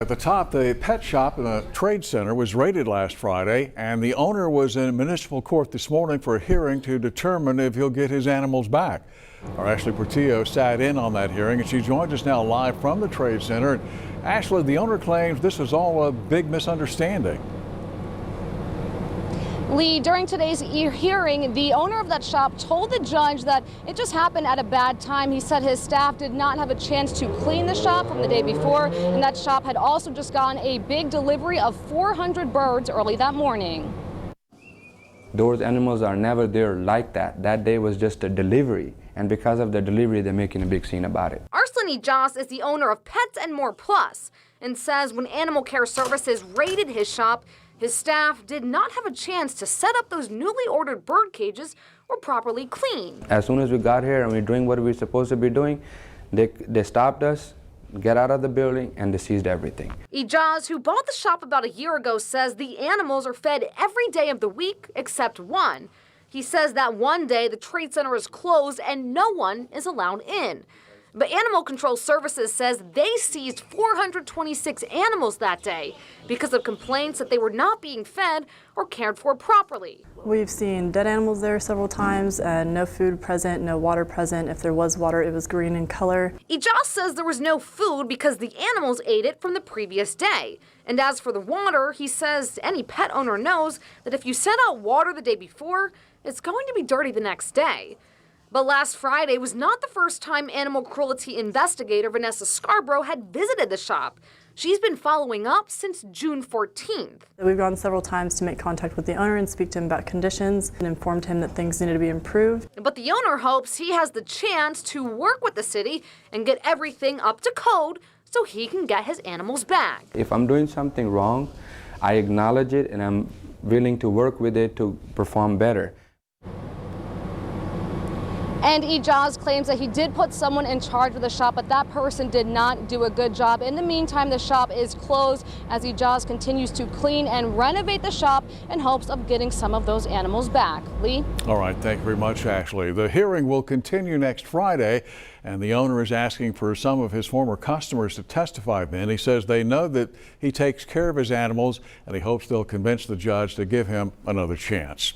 At the top, the pet shop in a trade center was raided last Friday, and the owner was in municipal court this morning for a hearing to determine if he'll get his animals back. Our Ashley Portillo sat in on that hearing, and she joins us now live from the trade center. And Ashley, the owner claims this is all a big misunderstanding. Lee, during today's hearing, the owner of that shop told the judge that it just happened at a bad time. He said his staff did not have a chance to clean the shop from the day before, and that shop had also just gotten a big delivery of 400 birds early that morning. Those animals are never there like that. That day was just a delivery, and because of the delivery, they're making a big scene about it. Arslan Ijaz is the owner of Pets and More Plus and says when Animal Care Services raided his shop, his staff did not have a chance to set up those newly ordered bird cages or properly clean. As soon as we got here and we're doing what we're supposed to be doing, they stopped us, get out of the building, and they seized everything. Ijaz, who bought the shop about a year ago, says the animals are fed every day of the week except one. He says that one day the trade center is closed and no one is allowed in. But Animal Control Services says they seized 426 animals that day because of complaints that they were not being fed or cared for properly. We've seen dead animals there several times and no food present, no water present. If there was water, it was green in color. Ijaz says there was no food because the animals ate it from the previous day. And as for the water, he says any pet owner knows that if you send out water the day before, it's going to be dirty the next day. But last Friday was not the first time animal cruelty investigator Vanessa Scarborough had visited the shop. She's been following up since June 14th. We've gone several times to make contact with the owner and speak to him about conditions and informed him that things needed to be improved. But the owner hopes he has the chance to work with the city and get everything up to code so he can get his animals back. If I'm doing something wrong, I acknowledge it and I'm willing to work with it to perform better. And Ijaz claims that he did put someone in charge of the shop, but that person did not do a good job. In the meantime, the shop is closed as Ijaz continues to clean and renovate the shop in hopes of getting some of those animals back. Lee? All right, thank you very much, Ashley. The hearing will continue next Friday, and the owner is asking for some of his former customers to testify then. He says they know that he takes care of his animals, and he hopes they'll convince the judge to give him another chance.